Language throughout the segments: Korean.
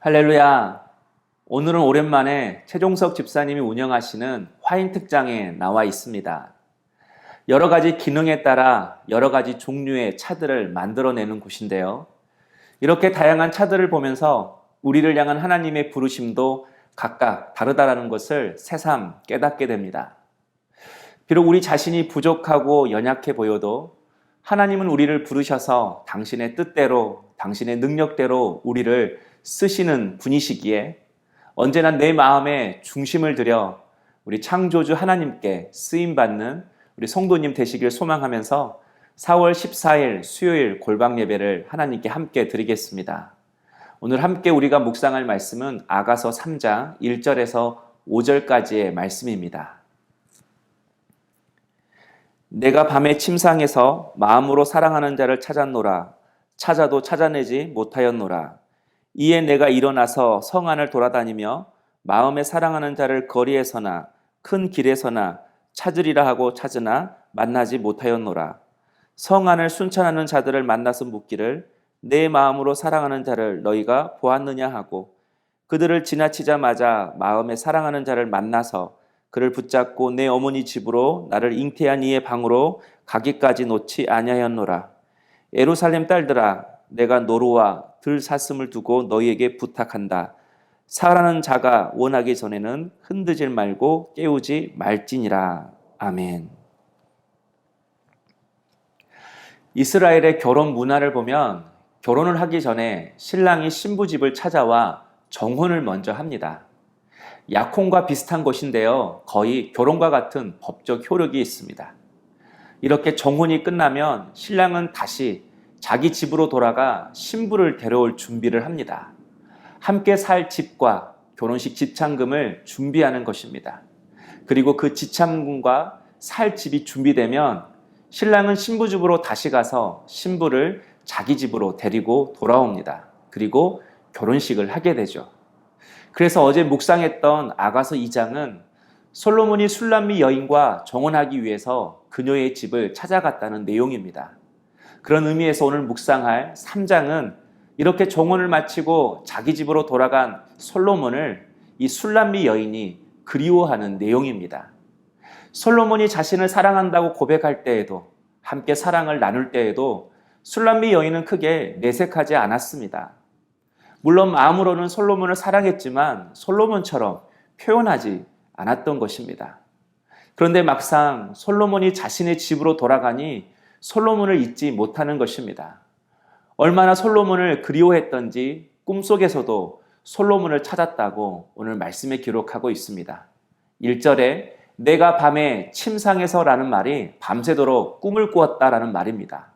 할렐루야. 오늘은 오랜만에 최종석 집사님이 운영하시는 화인 특장에 나와 있습니다. 여러 가지 기능에 따라 여러 가지 종류의 차들을 만들어내는 곳인데요. 이렇게 다양한 차들을 보면서 우리를 향한 하나님의 부르심도 각각 다르다라는 것을 새삼 깨닫게 됩니다. 비록 우리 자신이 부족하고 연약해 보여도 하나님은 우리를 부르셔서 당신의 뜻대로, 당신의 능력대로 우리를 쓰시는 분이시기에 언제나 내 마음에 중심을 들여 우리 창조주 하나님께 쓰임받는 우리 성도님 되시길 소망하면서 4월 14일 수요일 골방 예배를 하나님께 함께 드리겠습니다. 오늘 함께 우리가 묵상할 말씀은 아가서 3장 1절에서 5절까지의 말씀입니다. 내가 밤에 침상에서 마음으로 사랑하는 자를 찾았노라. 찾아도 찾아내지 못하였노라. 이에 내가 일어나서 성 안을 돌아다니며 마음에 사랑하는 자를 거리에서나 큰 길에서나 찾으리라 하고 찾으나 만나지 못하였노라. 성 안을 순찰하는 자들을 만나서 묻기를 내 마음으로 사랑하는 자를 너희가 보았느냐 하고 그들을 지나치자마자 마음에 사랑하는 자를 만나서 그를 붙잡고 내 어머니 집으로 나를 잉태한 이의 방으로 가기까지 놓지 아니하였노라. 예루살렘 딸들아, 내가 노루와 들사슴을 두고 너희에게 부탁한다. 사랑하는 자가 원하기 전에는 흔들지 말고 깨우지 말지니라. 아멘. 이스라엘의 결혼 문화를 보면 결혼을 하기 전에 신랑이 신부 집을 찾아와 정혼을 먼저 합니다. 약혼과 비슷한 것인데요. 거의 결혼과 같은 법적 효력이 있습니다. 이렇게 정혼이 끝나면 신랑은 다시 자기 집으로 돌아가 신부를 데려올 준비를 합니다. 함께 살 집과 결혼식 지참금을 준비하는 것입니다. 그리고 그 지참금과 살 집이 준비되면 신랑은 신부 집으로 다시 가서 신부를 자기 집으로 데리고 돌아옵니다. 그리고 결혼식을 하게 되죠. 그래서 어제 묵상했던 아가서 2장은 솔로몬이 술람미 여인과 정혼하기 위해서 그녀의 집을 찾아갔다는 내용입니다. 그런 의미에서 오늘 묵상할 3장은 이렇게 정혼을 마치고 자기 집으로 돌아간 솔로몬을 이 술람미 여인이 그리워하는 내용입니다. 솔로몬이 자신을 사랑한다고 고백할 때에도 함께 사랑을 나눌 때에도 술람미 여인은 크게 내색하지 않았습니다. 물론 마음으로는 솔로몬을 사랑했지만 솔로몬처럼 표현하지 않았던 것입니다. 그런데 막상 솔로몬이 자신의 집으로 돌아가니 솔로몬을 잊지 못하는 것입니다. 얼마나 솔로몬을 그리워했던지 꿈속에서도 솔로몬을 찾았다고 오늘 말씀에 기록하고 있습니다. 1절에 내가 밤에 침상에서라는 말이 밤새도록 꿈을 꾸었다라는 말입니다.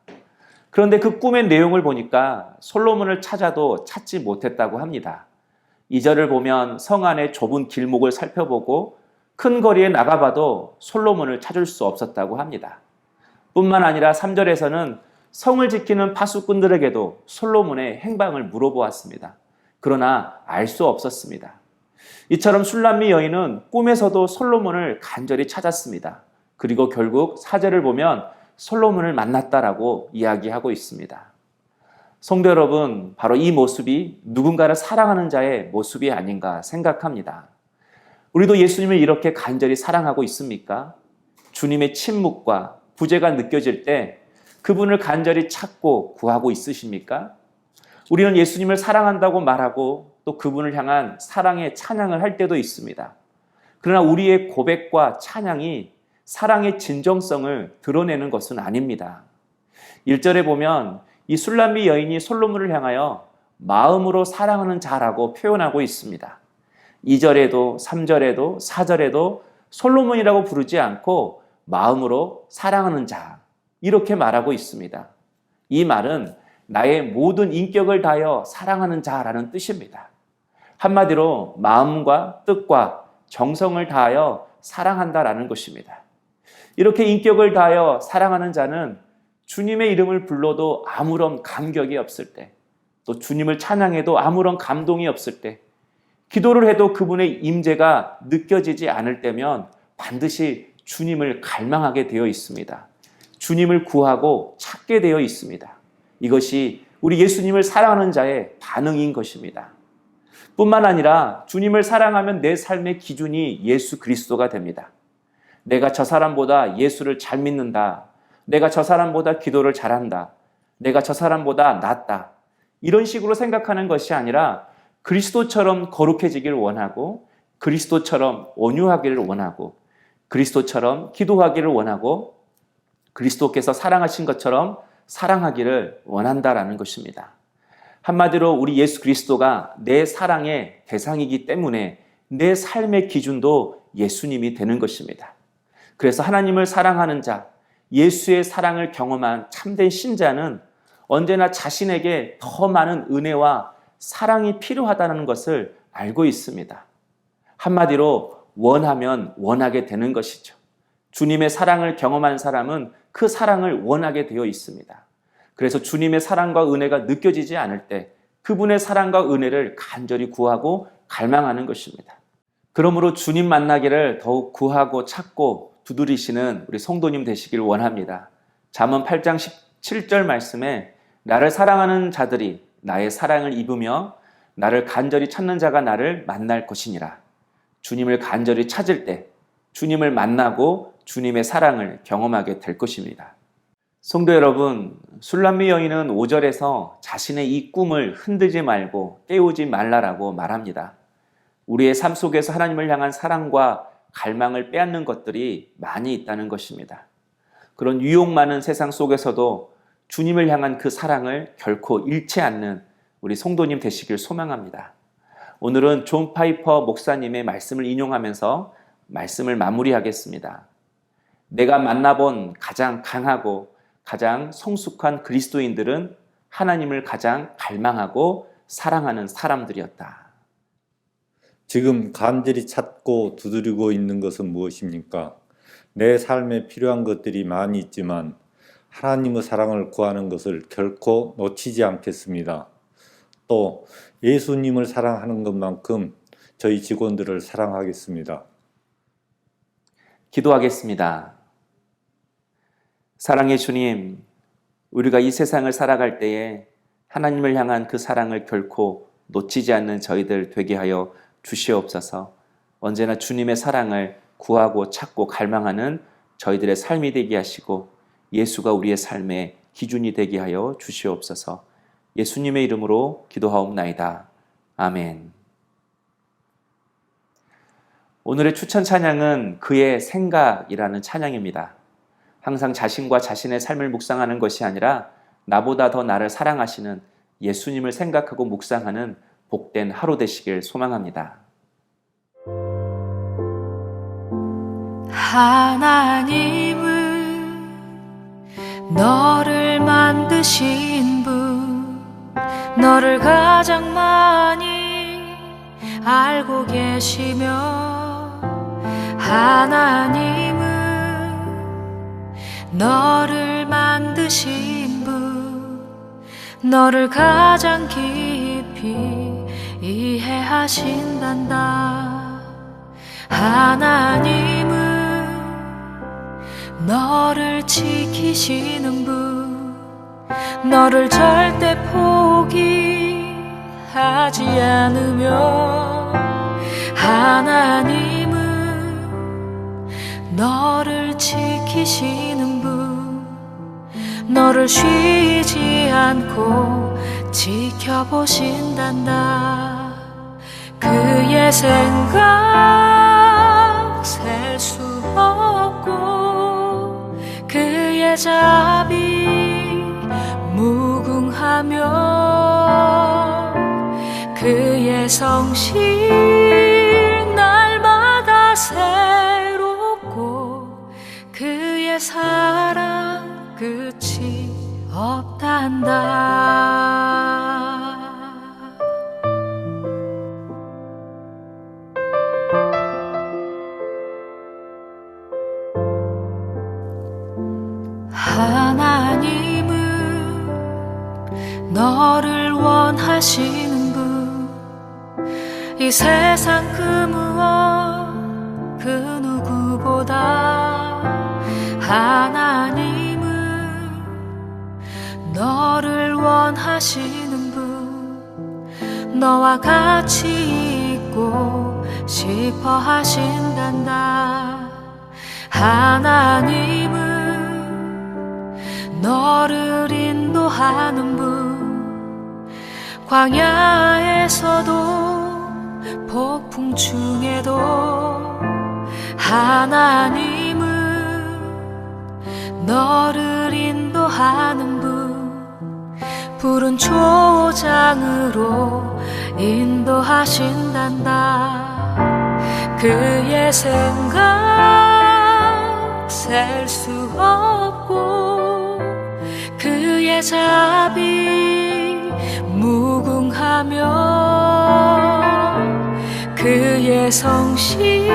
그런데 그 꿈의 내용을 보니까 솔로몬을 찾아도 찾지 못했다고 합니다. 2절을 보면 성 안의 좁은 길목을 살펴보고 큰 거리에 나가봐도 솔로몬을 찾을 수 없었다고 합니다. 뿐만 아니라 3절에서는 성을 지키는 파수꾼들에게도 솔로몬의 행방을 물어보았습니다. 그러나 알 수 없었습니다. 이처럼 술람미 여인은 꿈에서도 솔로몬을 간절히 찾았습니다. 그리고 결국 4절을 보면 솔로몬을 만났다라고 이야기하고 있습니다. 성도 여러분, 바로 이 모습이 누군가를 사랑하는 자의 모습이 아닌가 생각합니다. 우리도 예수님을 이렇게 간절히 사랑하고 있습니까? 주님의 침묵과 부재가 느껴질 때 그분을 간절히 찾고 구하고 있으십니까? 우리는 예수님을 사랑한다고 말하고 또 그분을 향한 사랑의 찬양을 할 때도 있습니다. 그러나 우리의 고백과 찬양이 사랑의 진정성을 드러내는 것은 아닙니다. 1절에 보면 이 술람미 여인이 솔로몬을 향하여 마음으로 사랑하는 자라고 표현하고 있습니다. 2절에도 3절에도 4절에도 솔로몬이라고 부르지 않고 마음으로 사랑하는 자 이렇게 말하고 있습니다. 이 말은 나의 모든 인격을 다하여 사랑하는 자라는 뜻입니다. 한마디로 마음과 뜻과 정성을 다하여 사랑한다라는 것입니다. 이렇게 인격을 다하여 사랑하는 자는 주님의 이름을 불러도 아무런 감격이 없을 때, 또 주님을 찬양해도 아무런 감동이 없을 때, 기도를 해도 그분의 임재가 느껴지지 않을 때면 반드시 주님을 갈망하게 되어 있습니다. 주님을 구하고 찾게 되어 있습니다. 이것이 우리 예수님을 사랑하는 자의 반응인 것입니다. 뿐만 아니라 주님을 사랑하면 내 삶의 기준이 예수 그리스도가 됩니다. 내가 저 사람보다 예수를 잘 믿는다. 내가 저 사람보다 기도를 잘한다. 내가 저 사람보다 낫다. 이런 식으로 생각하는 것이 아니라 그리스도처럼 거룩해지기를 원하고, 그리스도처럼 온유하기를 원하고, 그리스도처럼 기도하기를 원하고, 그리스도께서 사랑하신 것처럼 사랑하기를 원한다라는 것입니다. 한마디로 우리 예수 그리스도가 내 사랑의 대상이기 때문에 내 삶의 기준도 예수님이 되는 것입니다. 그래서 하나님을 사랑하는 자, 예수의 사랑을 경험한 참된 신자는 언제나 자신에게 더 많은 은혜와 사랑이 필요하다는 것을 알고 있습니다. 한마디로 원하면 원하게 되는 것이죠. 주님의 사랑을 경험한 사람은 그 사랑을 원하게 되어 있습니다. 그래서 주님의 사랑과 은혜가 느껴지지 않을 때 그분의 사랑과 은혜를 간절히 구하고 갈망하는 것입니다. 그러므로 주님 만나기를 더욱 구하고 찾고 두드리시는 우리 성도님 되시길 원합니다. 잠언 8장 17절 말씀에 나를 사랑하는 자들이 나의 사랑을 입으며 나를 간절히 찾는 자가 나를 만날 것이니라. 주님을 간절히 찾을 때 주님을 만나고 주님의 사랑을 경험하게 될 것입니다. 성도 여러분, 술람미 여인은 5절에서 자신의 이 꿈을 흔들지 말고 깨우지 말라라고 말합니다. 우리의 삶 속에서 하나님을 향한 사랑과 갈망을 빼앗는 것들이 많이 있다는 것입니다. 그런 유혹 많은 세상 속에서도 주님을 향한 그 사랑을 결코 잃지 않는 우리 성도님 되시길 소망합니다. 오늘은 존 파이퍼 목사님의 말씀을 인용하면서 말씀을 마무리하겠습니다. 내가 만나본 가장 강하고 가장 성숙한 그리스도인들은 하나님을 가장 갈망하고 사랑하는 사람들이었다. 지금 간절히 찾고 두드리고 있는 것은 무엇입니까? 내 삶에 필요한 것들이 많이 있지만 하나님의 사랑을 구하는 것을 결코 놓치지 않겠습니다. 또 예수님을 사랑하는 것만큼 저희 직원들을 사랑하겠습니다. 기도하겠습니다. 사랑의 주님, 우리가 이 세상을 살아갈 때에 하나님을 향한 그 사랑을 결코 놓치지 않는 저희들 되게 하여 주시옵소서. 언제나 주님의 사랑을 구하고 찾고 갈망하는 저희들의 삶이 되게 하시고 예수가 우리의 삶의 기준이 되게 하여 주시옵소서. 예수님의 이름으로 기도하옵나이다. 아멘. 오늘의 추천 찬양은 그의 생각이라는 찬양입니다. 항상 자신과 자신의 삶을 묵상하는 것이 아니라 나보다 더 나를 사랑하시는 예수님을 생각하고 묵상하는 복된 하루 되시길 소망합니다. 하나님은 너를 만드신 분, 너를 가장 많이 알고 계시며, 하나님은 너를 만드신 분, 너를 가장 깊이 이해하신단다. 하나님은 너를 지키시는 분, 너를 절대 포기하지 않으며, 하나님은 너를 지키시는 분, 너를 쉬지 않고 지켜보신단다. 그의 생각 셀 수 없고 그의 자비 무궁하며 그의 성실 날마다 새롭고 그의 사랑 끝이 없단다. 하나님은 너를 원하시는 분, 이 세상 그 무엇 그 누구보다 하나님은 너를 원하시는 분, 너와 같이 있고 싶어 하신단다. 하나님은 너를 인도하는 분, 광야에서도 폭풍 중에도 하나님은 너를 인도하는 분, 푸른 초장으로 인도하신단다. 그의 생각 셀 수 없고 그의 자비 무궁하며 그의 성실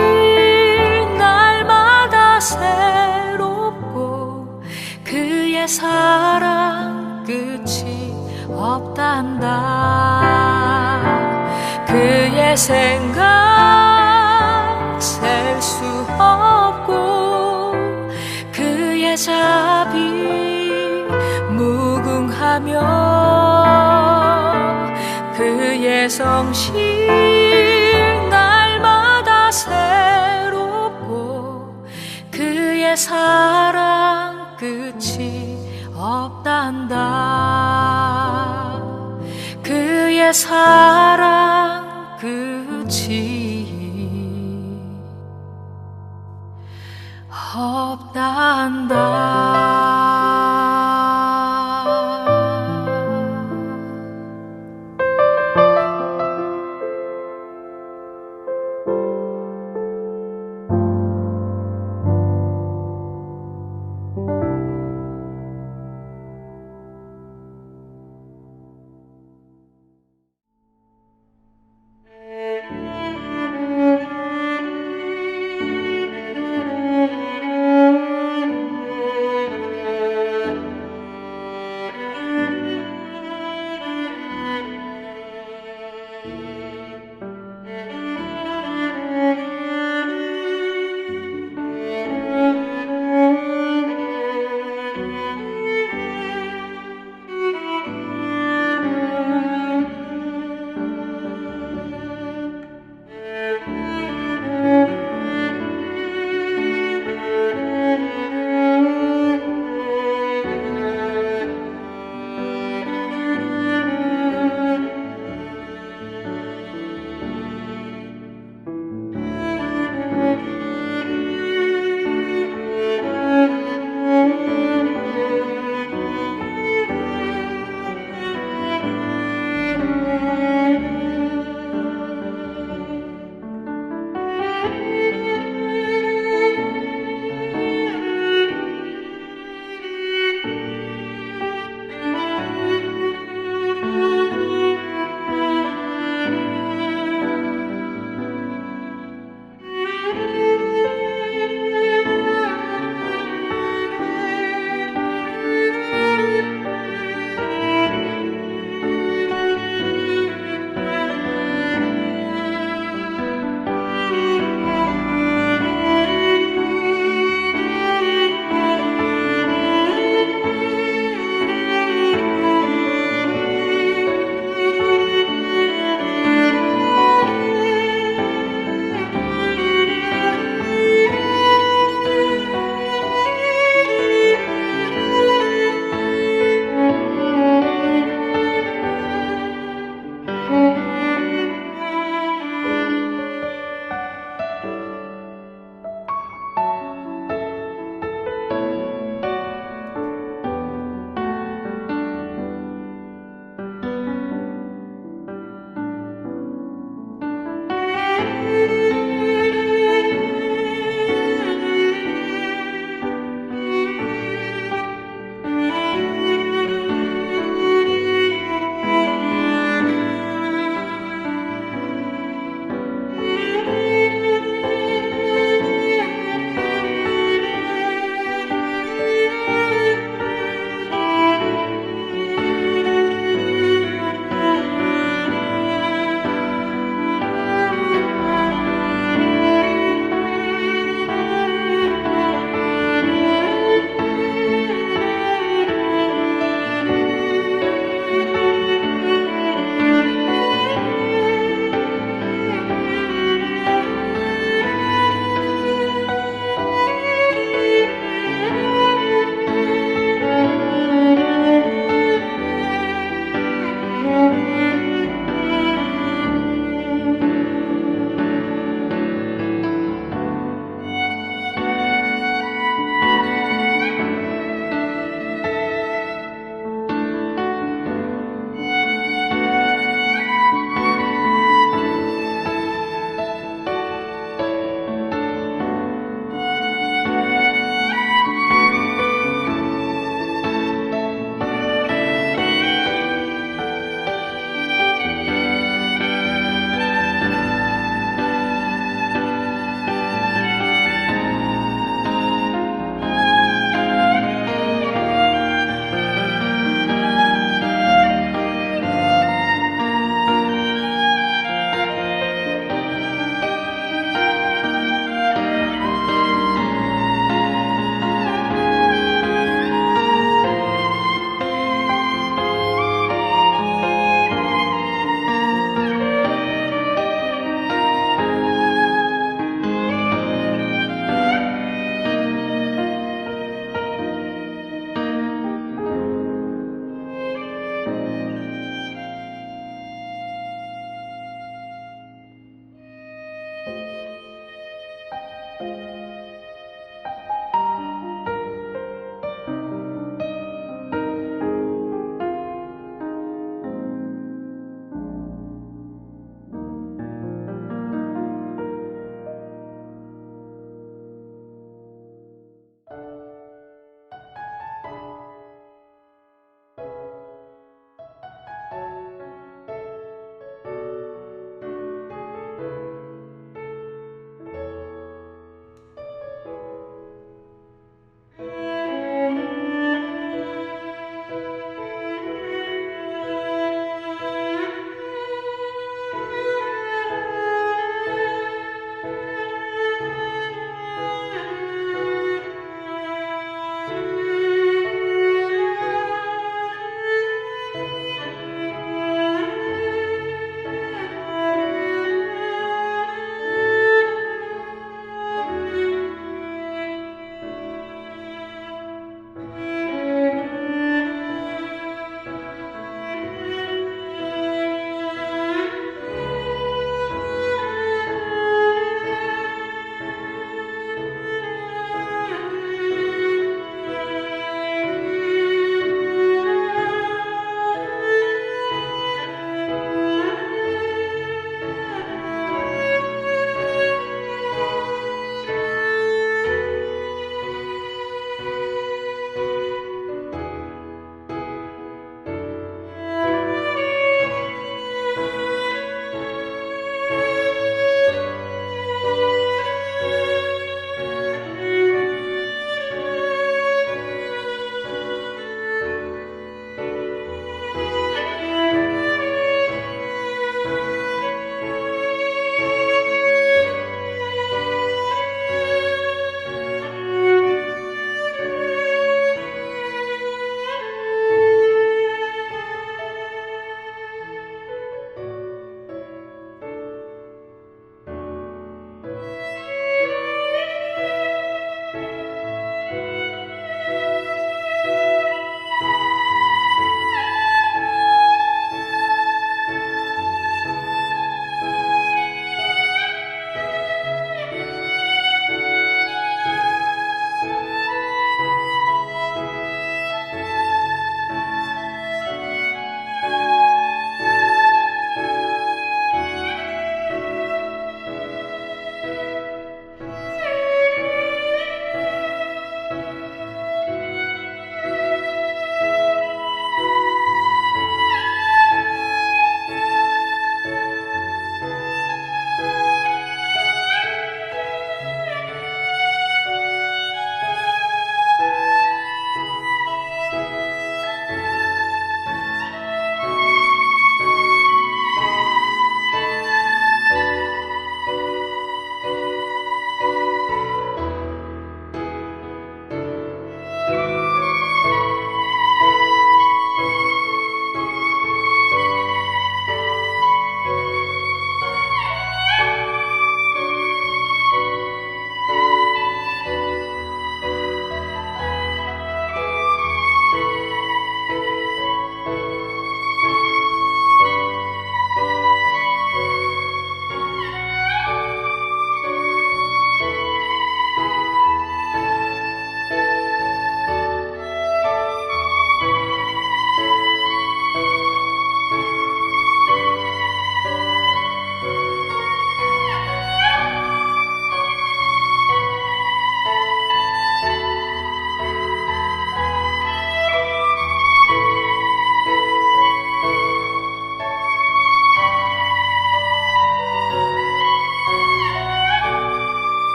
날마다 새롭고 그의 사랑 끝이 없단다. 그의 생각 셀 수 없고 그의 자비 무궁하며 그의 성실 날마다 새롭고 그의 사랑 끝이 없단다. 그의 사랑